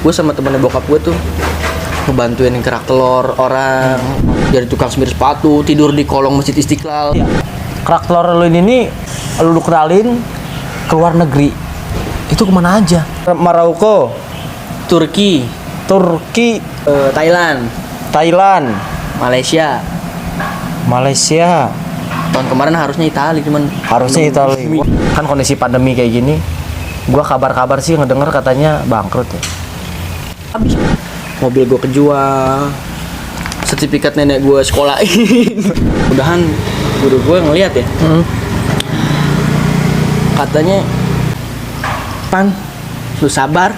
Gue sama temennya bokap gue tuh ngebantuin kerak telur orang, jadi tukang semir sepatu, tidur di kolong Masjid Istiqlal. Ya. Kerak telur lu ini lu kenalin ke luar negeri. Itu kemana aja? Maroko, Turki, Thailand, Malaysia. Tahun kemarin harusnya Italia, cuman Kan kondisi pandemi kayak gini, gua kabar-kabar sih ngedenger katanya bangkrut ya. habis. Mobil gue kejual, sertifikat nenek gue sekolahin. Mudahan guru gue ngeliat ya. Katanya, Pan, lu sabar.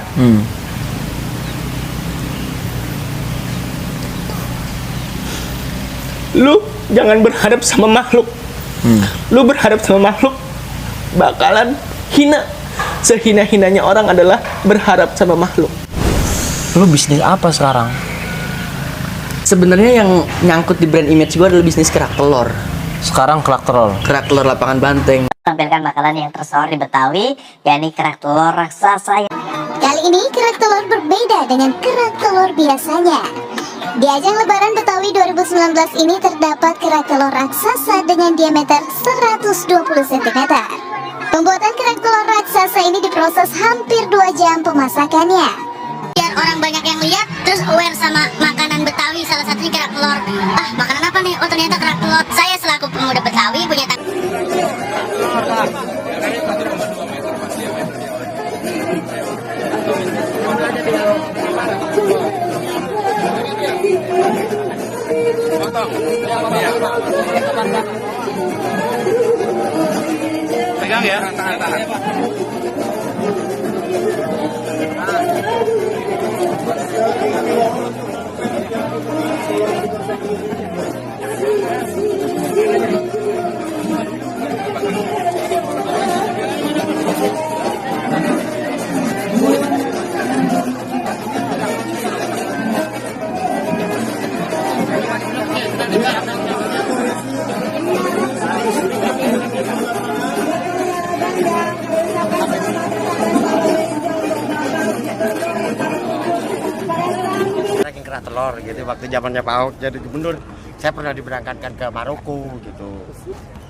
Lu jangan berharap sama makhluk. Lu berharap sama makhluk bakalan hina. Sehina-hinanya orang adalah berharap sama makhluk. Lu bisnis apa sekarang? Sebenarnya yang nyangkut di brand image gue adalah bisnis kerak telur. Sekarang kerak telur. Kerak telur lapangan Banteng. Tampilkan makanan yang tersohor di Betawi, yakni kerak telur raksasa. Kali ini kerak telur berbeda dengan kerak telur biasanya. Di ajang Lebaran Betawi 2019 ini terdapat kerak telur raksasa dengan diameter 120 cm. Pembuatan kerak telur raksasa ini diproses hampir 2 jam pemasakannya. Biar orang banyak yang lihat, terus aware sama makanan Betawi, salah satunya kerak telur. Ah, makanan apa nih? Oh, ternyata kerak telur. Saya selaku pemuda Betawi punya pegang ya. Ranking kerak telur gitu waktu zamannya Pak Ahok jadi gubernur, saya pernah diberangkatkan ke Maroko gitu.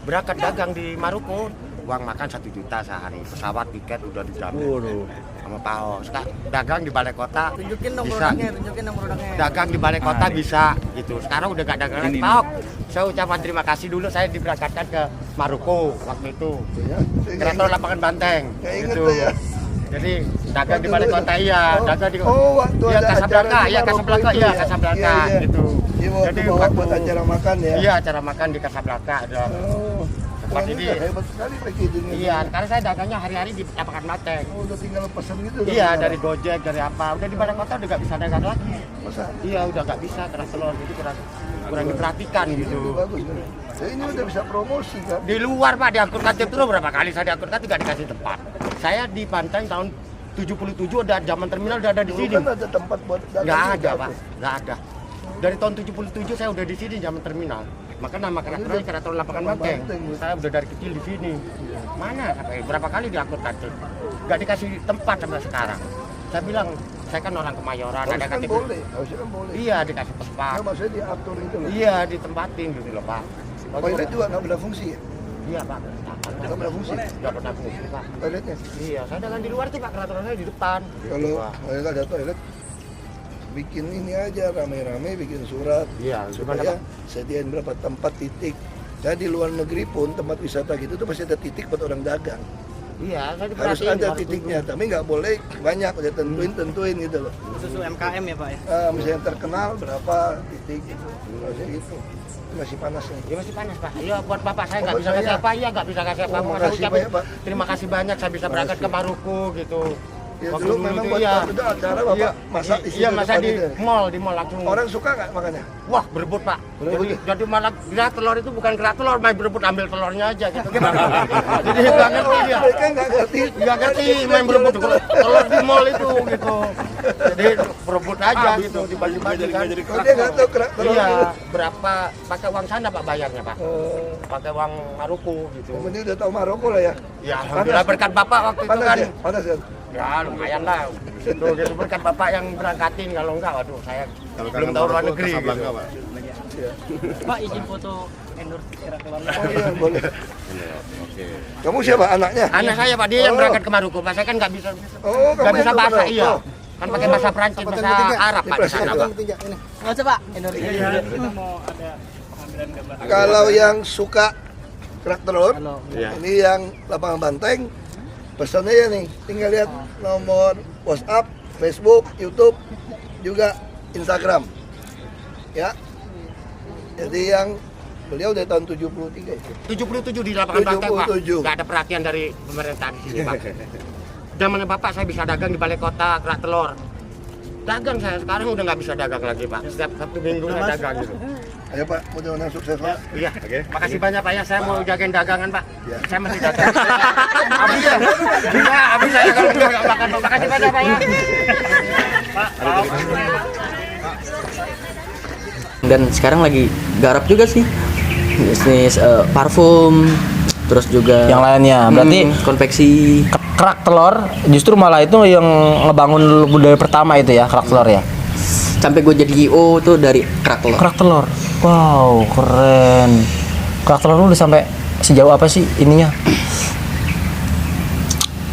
Berangkat dagang di Maroko, uang makan 1 juta sehari, pesawat tiket udah dijamin sama Pak Ahok. Sekarang dagang di balai kota Tunjukin dong bisa, produknya. dagang di balai kota bisa gitu. Sekarang udah gak dagang lagi Pak Ahok. Saya ucapkan terima kasih dulu, saya diberangkatkan ke Maroko waktu itu. Kerak telur lapangan Banteng gitu. Jadi dagang di balai kota dagang di Casablanca gitu. Jadi buat acara makan ya. Iya, acara makan di Casablanca ada. Tempat ini hebat sekali packaging. Iya, karena saya dagangnya hari-hari di lapangan Banteng. Oh, udah tinggal pesan gitu. Iya, dari Gojek, dari apa. Udah di balai kota udah gak bisa dagang lagi. Masa? Iya, udah gak bisa kerak telur jadi kurang diperhatikan gitu. Bagus kan. Ya, ini udah bisa promosi kan. Di luar Pak diangkutkan terus berapa kali saya diangkutkan tidak dikasih tempat. Saya di Banteng tahun 77 ada zaman terminal udah ada di sini. Kan ada tempat buat dagang. Nggak ada Pak, nggak ada. Dari tahun 77 saya udah di sini zaman terminal. Maka nama kerak telur lapangan Banteng. Saya udah dari kecil di sini. Mana sampai berapa kali diangkutkan tuh? Nggak dikasih tempat sampai sekarang. Saya bilang saya kan orang Kemayoran, ada kan KTP. boleh, harusnya kan boleh. Iya dikasih tempat. Ya, maksudnya diatur itu loh. Iya ditempatin gitu loh Pak. Toilet juga nggak pernah fungsi ya? Iya Pak. Nggak pernah fungsi? Nggak pernah fungsi Pak. Toiletnya? Iya, saya dagang di luar tuh Pak, kerak telur saya di depan. Kalau Wah. ada toilet, bikin ini aja rame-rame, bikin surat. Iya, gimana, supaya Pak? sediain berapa tempat titik. Saya di luar negeri pun tempat wisata gitu tuh pasti ada titik buat orang dagang. Iya, saya Harus diperhatiin ada waktu titiknya, itu. tapi nggak boleh banyak, udah tentuin gitu loh. Khusus UMKM ya Pak ya? Misalnya terkenal berapa titik gitu, harusnya gitu. Ini masih panas nih. Ya masih panas Pak. Iya buat Bapak saya nggak Buat bisa saya. kasih apa ya, nggak bisa kasih apa. Oh, Mau makasih saya ucapin banyak, Pak. terima kasih banyak saya bisa berangkat ke Maroko gitu. Ya Waktu dulu memang itu, buat iya. udah acara bapak Iya, masak di situ. iya masak depan di itu. mall langsung. Orang suka nggak makannya? Wah berebut Pak. Berebut Jadi malah kerak telur itu bukan kerak telur, main berebut ambil telurnya aja gitu. Jadi nggak ngerti dia. Mereka nggak ngerti. Nggak ngerti main berebut telur di mall itu gitu. Jadi berebut aja gitu dibagi-bagi kan. Oh, dia nggak tahu kerak telur. Iya, berapa pakai uang sana Pak bayarnya Pak? Pakai uang Maroko gitu. Ini udah tahu Maroko lah ya. Ya alhamdulillah berkat Bapak waktu itu Panas kan. ya? Panas kan? Ya lumayan lah. Tuh gitu berkat bapak yang berangkatin, kalau enggak waduh saya belum tahu luar negeri gitu. Pak izin foto endorse kerak telur. Oh iya, boleh. Kamu siapa anaknya? Anak saya Pak, dia yang berangkat ke Maroko. Pak saya kan nggak bisa Oh, kamu nggak bisa yang bahasa Maroko. iya. Kan pakai bahasa Prancis, bahasa Arab Pak di sana Pak. Nggak usah Pak, endorse. Kita mau ada pengambilan gambar. Kalau yang suka kerak telur, Iya. ini yang lapangan banteng, pesannya ya nih, tinggal lihat nomor WhatsApp, Facebook, YouTube, juga Instagram. Ya. Jadi yang beliau dari tahun 73 itu. 77 di lapangan banteng Pak. 77. Nggak ada perhatian dari pemerintah di sini Pak. Zaman bapak saya bisa dagang di balai kota kerak telur. Dagang saya sekarang udah nggak bisa dagang lagi Pak. Setiap Sabtu Minggu saya dagang gitu. Ayo Pak, mudah-mudahan sukses Pak. Iya, makasih banyak Pak ya. Saya mau jagain dagangan Pak. Ya. Saya masih dagang. Habis ya? Iya, habis saya kalau nggak makan. Makasih banyak Pak ya. Dan sekarang lagi garap juga sih bisnis parfum, terus juga Yang lainnya, berarti konveksi. kerak telur justru malah itu yang ngebangun budaya pertama itu ya, kerak telur ya. Sampai gue jadi IO tuh dari kerak telur. Kerak telur. Wow, keren. Kerak telur lu udah sampai sejauh apa sih ininya?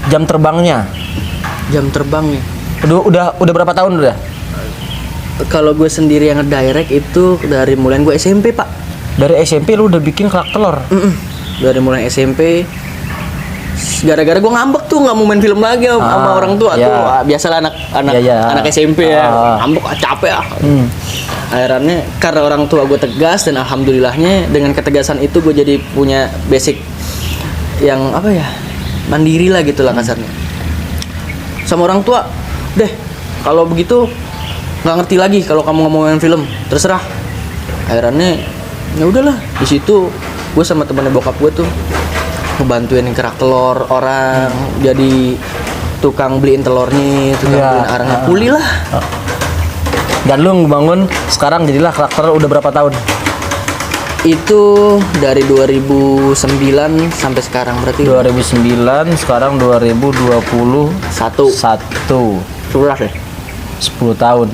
Jam terbangnya. Jam terbangnya. Udah berapa tahun udah? Kalau gue sendiri yang ngedirect itu dari mulai gue SMP Pak. Dari SMP lu udah bikin kerak telur. Dari mulai SMP. Gara-gara gue ngambek tuh nggak mau main film lagi sama orang tua iya. tuh. Biasalah anak Iya. anak SMP ya. Ah. Ngambek capek ah. Akhirnya karena orang tua gue tegas dan alhamdulillahnya dengan ketegasan itu gue jadi punya basic yang apa ya, mandiri lah gitulah kasarnya. Sama orang tua, deh kalau begitu nggak ngerti lagi kalau kamu ngomongin film, terserah. Akhirnya ya udahlah, di situ gue sama temennya bokap gue tuh ngebantuin kerak telur orang, jadi tukang beliin telurnya, tukang Iya. beliin arangnya, kuli lah. Dan lu ngebangun sekarang jadilah kerak telur udah berapa tahun? Itu dari 2009 sampai sekarang berarti 2009, sekarang 2021. satu 11 ya? 10 tahun.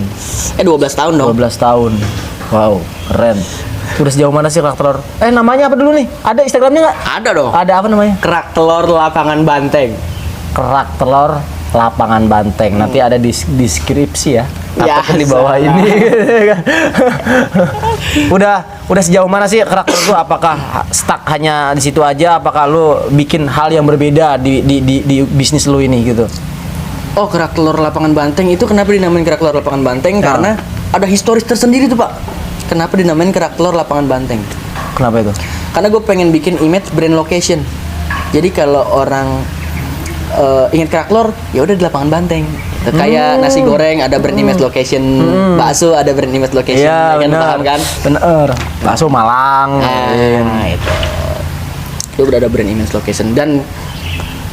12 tahun dong. 12 tahun. Wow, keren. Udah sejauh mana sih kerak telur? Namanya apa dulu nih? Ada Instagramnya nggak? Ada dong. Ada apa namanya? Kerak telur lapangan banteng. Kerak telur lapangan banteng. Nanti ada di deskripsi ya. Ya, Ataupun di bawah ini. udah sejauh mana sih kerak telur itu? Apakah stuck hanya di situ aja? Apakah lu bikin hal yang berbeda di bisnis lu ini gitu? Oh, kerak telur lapangan banteng itu kenapa dinamain kerak telur lapangan banteng? Ya. Karena ada historis tersendiri tuh Pak. Kenapa dinamain kerak telur lapangan banteng? Kenapa itu? Karena gue pengen bikin image brand location. Jadi kalau orang ingat kerak telur, ya udah di lapangan banteng. Kayak nasi goreng ada brand image location, bakso ada brand image location, Iya, ya kan, bener. paham kan? Bener. Bakso Malang. Nah, itu udah ada brand image location. Dan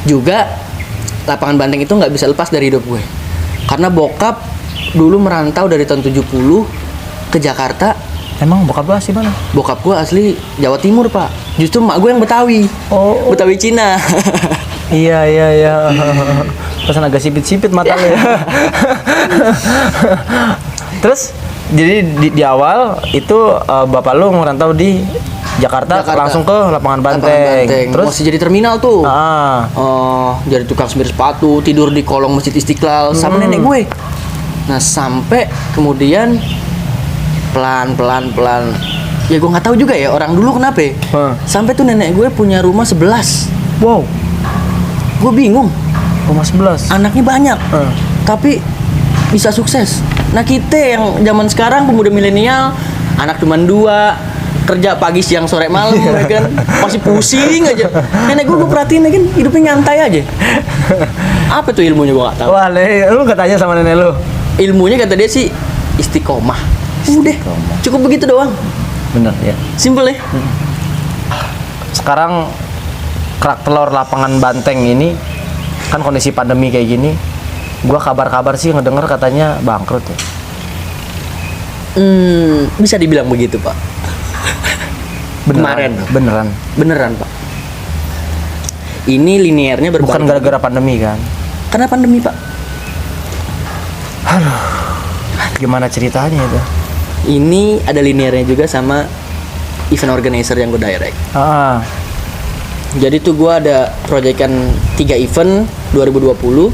juga lapangan banteng itu nggak bisa lepas dari hidup gue. Karena bokap dulu merantau dari tahun 70 ke Jakarta. Emang bokap lu asli mana? Bokap gue asli Jawa Timur Pak. Justru mak gue yang Betawi. Oh. Betawi Cina. Iya. Pesan agak sipit-sipit mata lu ya. Terus jadi di awal itu bapak lu merantau di Jakarta, langsung ke lapangan banteng. Terus masih jadi terminal tuh. jadi Jadi tukang semir sepatu, tidur di kolong Masjid Istiqlal sama nenek gue. Nah, sampai kemudian pelan. Ya gue nggak tahu juga ya orang dulu kenapa. Sampai tuh nenek gue punya rumah 11. wow, Gue bingung. rumah 11. Anaknya banyak. Tapi bisa sukses. Nah, kita yang zaman sekarang pemuda milenial, anak cuma 2, kerja pagi siang sore malam ya kan, masih pusing aja. Nenek gue perhatiin ya kan hidupnya nyantai aja. Apa tuh ilmunya gue nggak tahu. Wah, lu nggak tanya sama nenek lu? Ilmunya kata dia sih istiqomah. Udah, cukup begitu doang. Bener ya. Simple ya. Sekarang kerak telur lapangan banteng ini kan kondisi pandemi kayak gini, gua kabar-kabar sih ngedenger katanya bangkrut ya. Bisa dibilang begitu Pak. Kemarin. Beneran. Beneran Pak. Ini linearnya berbagi. Bukan gara-gara pandemi kan? Karena pandemi, Pak. Gimana ceritanya itu? Ini ada linearnya juga sama event organizer yang gue direct. Ah, Jadi tuh gue ada proyekan 3 event 2020.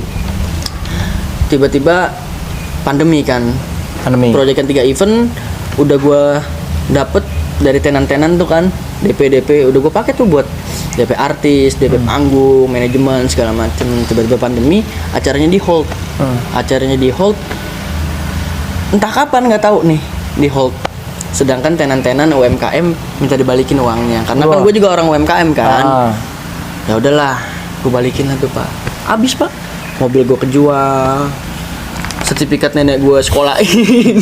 Tiba-tiba pandemi kan. pandemi. Proyekan 3 event udah gue dapet dari tenan-tenan tuh kan, DP udah gue pakai tuh buat DP artis, DP panggung, manajemen segala macem. Tiba-tiba pandemi, acaranya di hold. Acaranya di hold. Entah kapan nggak tahu nih di hold. Sedangkan tenan-tenan UMKM minta dibalikin uangnya karena kan Wah. gue juga orang UMKM kan. Ah. Ya udahlah, gue balikin lah tuh, Pak. Abis, Pak. Mobil gue kejual, sertifikat nenek gue sekolahin.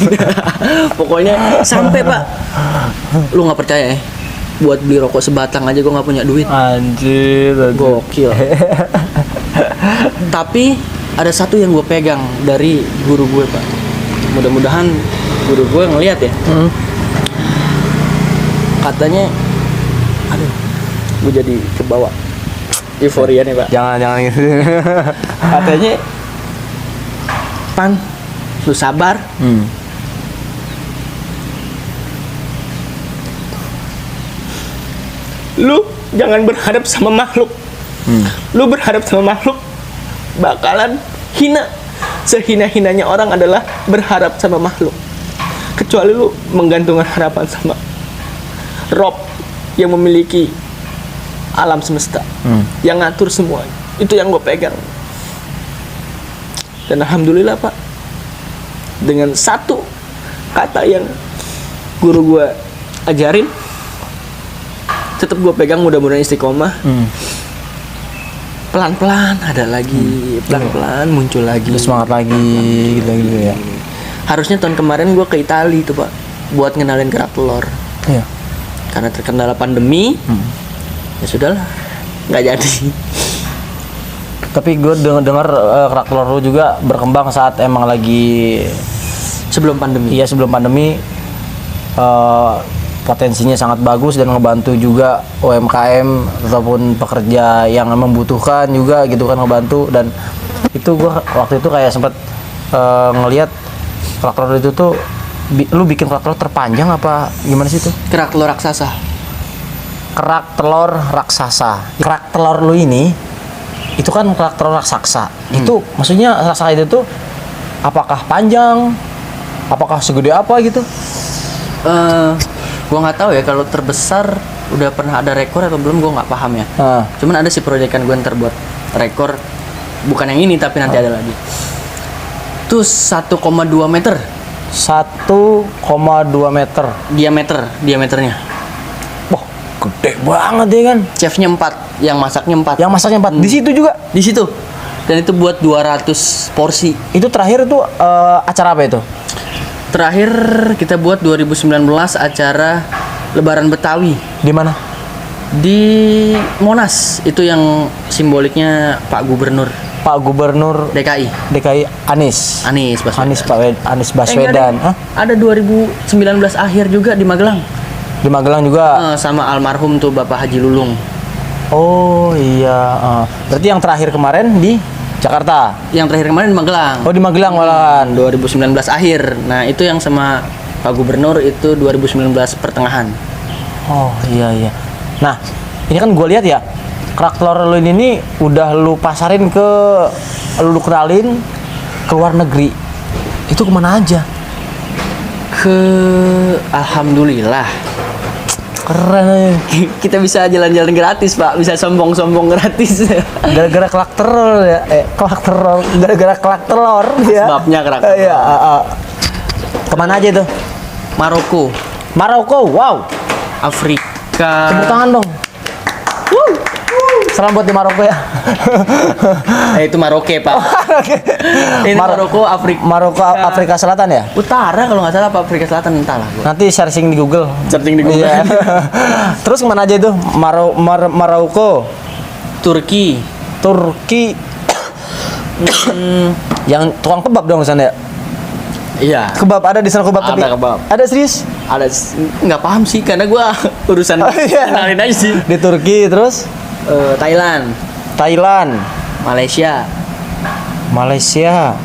Pokoknya sampai, Pak. Lu nggak percaya ya? Buat beli rokok sebatang aja gue nggak punya duit. Anjir. Gokil. Tapi ada satu yang gue pegang dari guru gue, Pak. Mudah-mudahan guru gue ngeliat ya. Katanya, aduh, gue jadi kebawa euforia nih, Pak. Jangan gitu. Katanya, Pan, lu sabar. Lu jangan berharap sama makhluk. Lu berharap sama makhluk bakalan hina. Sehina-hinanya orang adalah berharap sama makhluk. Kecuali lu menggantungkan harapan sama Rob yang memiliki alam semesta, yang ngatur semua. Itu yang gue pegang. Dan alhamdulillah, Pak, dengan satu kata yang guru gue ajarin, tetap gue pegang, mudah-mudahan istiqomah. Pelan-pelan ada lagi, pelan-pelan muncul lagi. Terus semangat lagi gitu ya. Harusnya tahun kemarin gue ke Itali tuh, Pak, buat ngenalin kerak telur. Iya. Karena terkendala pandemi, ya sudahlah, nggak jadi. Tapi gue dengar kerak telur lu juga berkembang saat emang lagi Sebelum pandemi. iya sebelum pandemi, potensinya sangat bagus dan ngebantu juga UMKM ataupun pekerja yang membutuhkan juga gitu kan, ngebantu. Dan itu gue waktu itu kayak sempat ngelihat kerak telur itu tuh lu bikin kerak telur terpanjang apa gimana sih itu? Kerak telur raksasa. Kerak telur raksasa. Kerak telur lu ini itu kan kerak telur raksasa. Itu maksudnya raksasa itu tuh apakah panjang? Apakah segede apa gitu? Gua nggak tahu ya kalau terbesar udah pernah ada rekor atau belum, gua nggak paham ya. Cuman ada sih proyekan gue ntar buat rekor, bukan yang ini tapi nanti ada lagi. Itu 1,2 meter 1,2 meter. diameternya. Wah, gede banget ya kan. Chefnya 4, yang masaknya 4. Yang masaknya 4 di situ juga. Di situ. Dan itu buat 200 porsi. Itu terakhir tuh acara apa itu? Terakhir kita buat 2019 acara Lebaran Betawi Di mana? di Monas. Itu yang simboliknya Pak Gubernur Pak Gubernur DKI. Anies Baswedan. Anies Baswedan. Hah? Ada 2019 akhir juga di Magelang. Di Magelang juga. Sama almarhum tuh Bapak Haji Lulung. Oh iya. Berarti yang terakhir kemarin di Jakarta. Yang terakhir kemarin di Magelang. Oh di Magelang malahan. 2019 akhir. Nah, itu yang sama Pak Gubernur itu 2019 pertengahan. Oh iya. Nah, ini kan gue lihat ya, kerak telur lu ini udah lu pasarin lu kenalin ke luar negeri. Itu kemana aja? Alhamdulillah. Keren aja. Kita bisa jalan-jalan gratis, Pak. Bisa sombong-sombong gratis. Gara-gara kerak telur ya. Gara-gara kerak telur ya. Sebabnya kerak telur. Iya. Kemana aja tuh? Maroko, wow. Afrika. Tepuk tangan dong. Salam buat di Maroko ya. Itu Maroke, Pak. Ini Maroko, Afrika Selatan ya? Utara kalau nggak salah, apa Afrika Selatan, entahlah gua. Nanti searching di Google. Iya. Terus kemana aja tuh? Maroko, Turki. Yang tukang kebab dong sana ya? Iya. Kebab ada di sana kebab Ada tapi kebab. ada serius? Ada nggak paham sih karena gua urusan kenalin aja sih. Di Turki terus Thailand, Thailand, Malaysia, Malaysia.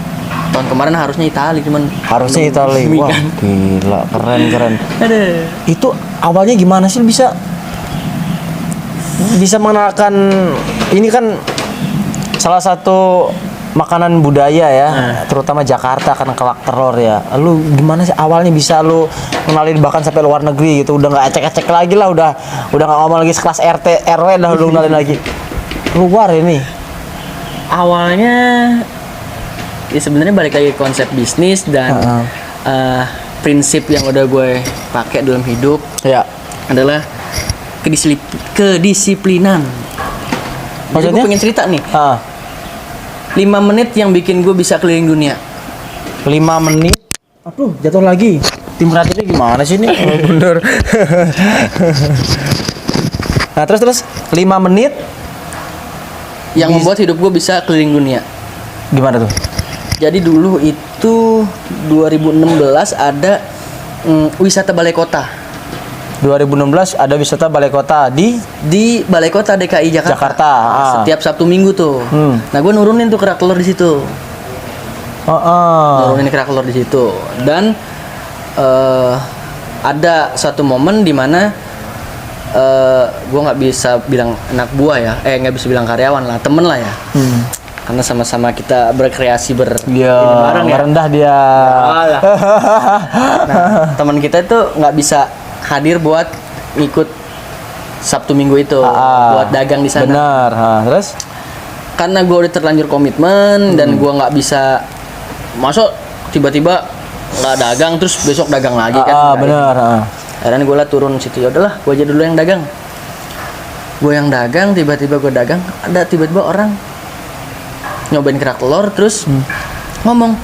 Tahun kemarin harusnya Italia cuman Harusnya Italia. Demi Wah, kan. gila, keren. Aduh. Itu awalnya gimana sih bisa mengenalkan ini kan salah satu makanan budaya ya, terutama Jakarta kan kerak telur ya. Lu gimana sih awalnya bisa lu kenalin bahkan sampai luar negeri gitu? Udah nggak ecek-ecek lagi lah, udah nggak ngomong lagi sekelas RT RW dah lu kenalin lagi. Luar ini. Awalnya ya sebenarnya balik lagi ke konsep bisnis dan prinsip yang udah gue pakai dalam hidup Ya. adalah kedisiplinan. Jadi gue Maksudnya? pengen cerita nih. Ah, 5 menit yang bikin gue bisa keliling dunia. 5 menit. Aduh, jatuh lagi. Tim ini gimana sih ini? Oh, bener. Nah, terus 5 menit Yang membuat hidup gue bisa keliling dunia. gimana tuh? Jadi dulu itu 2016 ada wisata balai kota 2016 ada wisata balai kota di Balai Kota DKI Jakarta. Jakarta, ah. Setiap Sabtu Minggu tuh. Nah, gue nurunin tuh kerak telur di situ. Nurunin kerak telur di situ. Dan ada suatu momen di mana gue nggak bisa bilang anak buah ya, nggak bisa bilang karyawan lah, temen lah ya. Karena sama-sama kita berkreasi ini bareng ya. rendah dia. Nah, teman kita itu nggak bisa hadir buat ngikut Sabtu Minggu itu buat dagang di sana. Benar. Terus Karena gue udah terlanjur komitmen dan gue nggak bisa masuk tiba-tiba nggak dagang terus besok dagang lagi kan. Nggak benar. Akhirnya gue lah turun situ, ya udahlah gue aja dulu yang dagang. Gue yang dagang, tiba-tiba gue dagang, ada tiba-tiba orang nyobain kerak telur terus ngomong,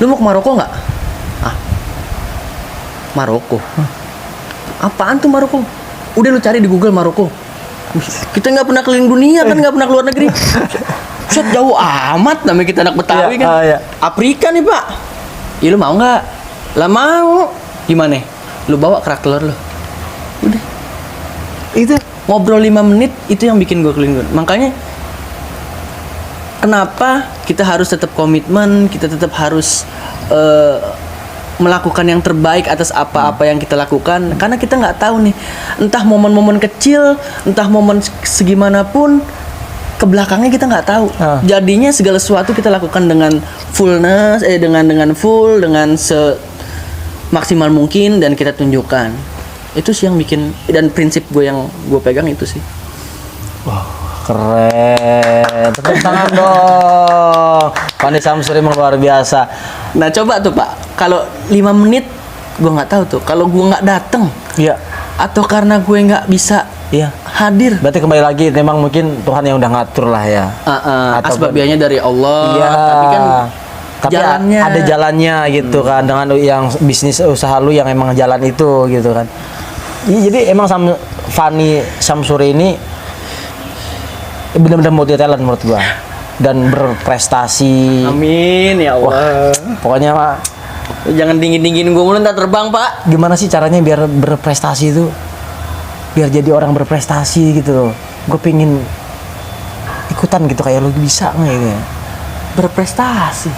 lu mau ke Maroko nggak? Maroko? Apaan tuh Maroko? Udah lu cari di Google Maroko. Kita nggak pernah keliling dunia kan, nggak pernah keluar negeri. Set jauh amat, namanya kita anak Betawi Iya, kan. iya. Afrika nih pak. Ya lu mau nggak? Lah mau. Gimana? Lu bawa kerak telur lu. Udah. Itu ngobrol 5 menit itu yang bikin gue keliling dunia. Makanya kenapa kita harus tetap komitmen, kita tetap harus melakukan yang terbaik atas apa-apa yang kita lakukan, karena kita nggak tahu nih, entah momen-momen kecil, entah momen segimanapun ke belakangnya kita nggak tahu. Jadinya segala sesuatu kita lakukan dengan fullness, dengan full, dengan semaksimal mungkin dan kita tunjukkan. Itu sih yang bikin, dan prinsip gue yang gue pegang itu sih. Keren. Tepuk tangan dong. Fani Samsuri emang luar biasa. Nah coba tuh Pak, kalau 5 menit gue nggak tahu tuh, kalau gue nggak dateng, Iya. atau karena gue nggak bisa Iya. hadir, Berarti kembali lagi memang mungkin Tuhan yang udah ngatur lah ya. Atau asbabiannya dari Allah. Iya. Tapi kan jalannya ada jalannya gitu kan, dengan yang bisnis usaha lu yang emang jalan itu gitu kan. Iya, jadi emang Fani Samsuri ini benar-benar multi talent menurut gua dan berprestasi. Amin ya Allah. Pokoknya mah Jangan dingin-dingin gue mulu, ntar terbang Pak. gimana sih caranya biar berprestasi itu, biar jadi orang berprestasi gitu loh. Gue pingin ikutan gitu kayak lu, bisa nggak gitu ya? Berprestasi.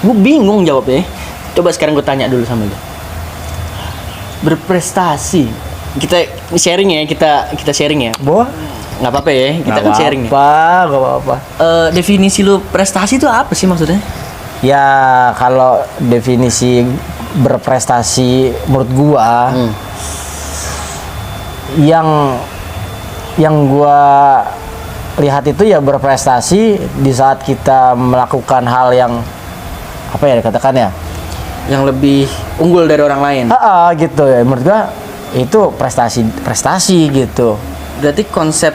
Gue bingung jawabnya. Coba sekarang gue tanya dulu sama lu. Berprestasi. Kita sharing ya, kita sharing ya. Boh, Nggak apa-apa ya, kita kan sharing ya. Nggak apa-apa. Definisi lu prestasi itu apa sih maksudnya? Ya kalau definisi berprestasi menurut gua, yang gua lihat itu ya berprestasi di saat kita melakukan hal yang apa ya dikatakan ya, Yang lebih unggul dari orang lain. gitu ya, menurut gua itu prestasi gitu. Berarti konsep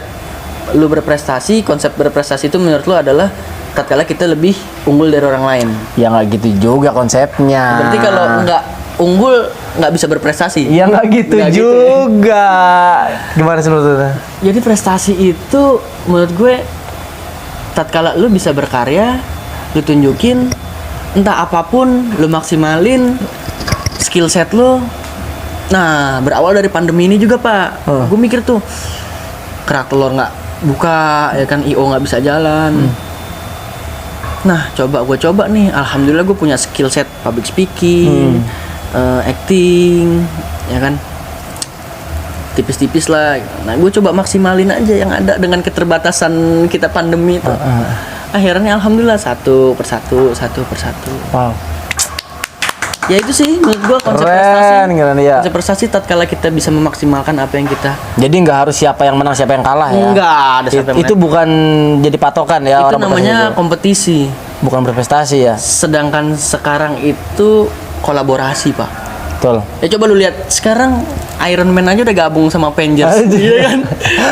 lu berprestasi, konsep berprestasi itu menurut lu adalah tatkala kita lebih unggul dari orang lain. Ya nggak gitu juga konsepnya. Berarti kalau nggak unggul nggak bisa berprestasi. ya nggak gitu Nggak gitu juga. Gimana sih menurut? Jadi prestasi itu menurut gue tatkala lu bisa berkarya, lu tunjukin entah apapun, lu maksimalin skill set lu. Nah, berawal dari pandemi ini juga, Pak. Gue mikir tuh kerak telur nggak buka, ya kan, IO nggak bisa jalan. Nah, gue coba nih. Alhamdulillah gue punya skill set public speaking, acting, ya kan. Tipis-tipis lah. Nah, gue coba maksimalin aja yang ada dengan keterbatasan kita pandemi itu. Akhirnya alhamdulillah satu persatu. Wow. Ya itu sih menurut gue konsep Keren, keren, ya. Konsep prestasi tatkala kita bisa memaksimalkan apa yang kita. Jadi nggak harus siapa yang menang siapa yang kalah ya. Enggak ada siapa yang Itu bukan jadi patokan ya itu orang namanya berprestasi kompetisi. itu. Bukan berprestasi ya. Sedangkan sekarang itu kolaborasi, Pak. Betul. Ya coba lu lihat sekarang Iron Man aja udah gabung sama Avengers. Iya kan?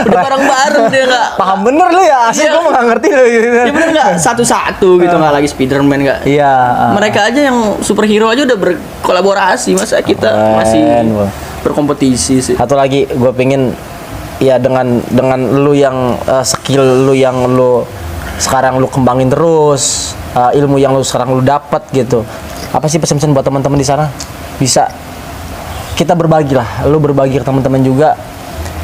Udah bareng-bareng dia nggak. Paham bener lu ya, asli Iya. gue nggak ngerti lu gitu. Ya bener nggak satu-satu gitu, nggak lagi Spiderman nggak. Iya. Mereka aja yang superhero aja udah berkolaborasi, masa kita masih Wah. berkompetisi sih. Satu lagi gue pengen ya dengan lu yang skill lu yang lu sekarang lu kembangin terus, ilmu yang lu sekarang lu dapat gitu. Apa sih pesan-pesan buat teman-teman di sana? Bisa kita berbagi lah, lu berbagi ke teman-teman juga,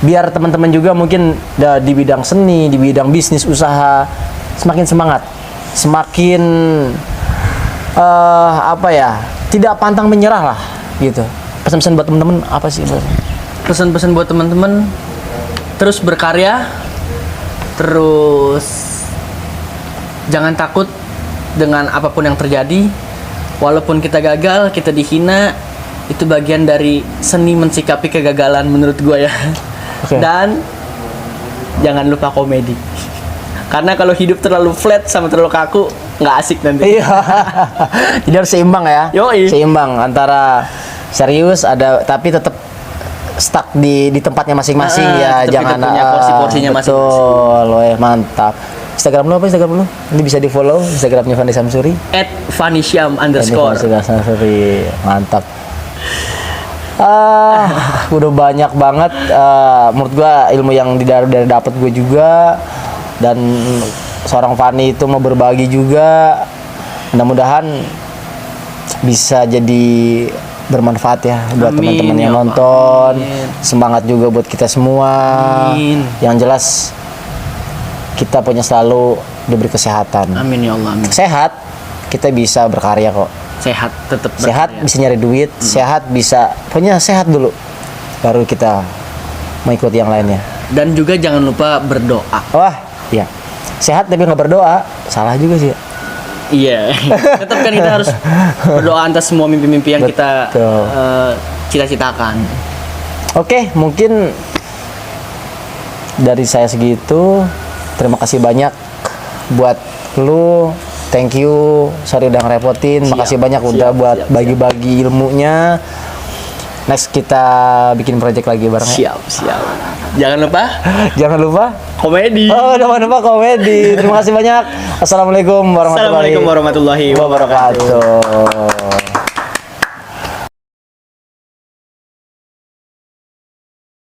biar teman-teman juga mungkin di bidang seni, di bidang bisnis usaha semakin semangat, semakin apa ya, tidak pantang menyerah lah gitu. Pesan-pesan buat teman-teman apa sih? Pesan-pesan buat teman-teman, terus berkarya, terus jangan takut dengan apapun yang terjadi. Walaupun kita gagal, kita dihina, itu bagian dari seni mensikapi kegagalan menurut gue ya. Oke. Dan jangan lupa komedi. Karena kalau hidup terlalu flat sama terlalu kaku, nggak asik nanti. Iya. Jadi harus seimbang ya. Yoi. Seimbang antara serius ada tapi tetap stuck di tempatnya masing-masing ya, tetap jangan kita punya porsi-porsinya masing-masing. Betul, weh, mantap. Instagram lu apa Instagram lu? Ini bisa di follow Instagramnya Fandi Samsuri. @vanisham_. Fandi Samsuri, mantap. Udah banyak banget menurut gua ilmu yang dari dapat gue juga, dan seorang Fani itu mau berbagi juga. Mudah-mudahan bisa jadi bermanfaat ya buat Amin, teman-teman yang ya Allah. nonton. Amin. Semangat juga buat kita semua. Amin. Yang jelas kita punya selalu diberi kesehatan. Amin ya Allah, amin. Sehat, kita bisa berkarya kok. Sehat tetap Sehat berkarya. bisa nyari duit, sehat bisa, pokoknya sehat dulu, baru kita mengikuti yang lainnya. Dan juga jangan lupa berdoa. Wah, iya. Sehat tapi nggak berdoa, salah juga sih. Iya. Tetap kan kita harus berdoa atas semua mimpi-mimpi yang kita Betul. cita-citakan. Oke, mungkin dari saya segitu. Terima kasih banyak buat lu. Thank you. Sorry udah ngerepotin. Makasih banyak udah buat bagi-bagi ilmunya. Next kita bikin project lagi bareng ya. Siap. Jangan lupa Jangan lupa komedi. Oh, jangan lupa komedi. Terima kasih banyak. Assalamualaikum warahmatullahi Assalamualaikum warahmatullahi wabarakatuh. wabarakatuh.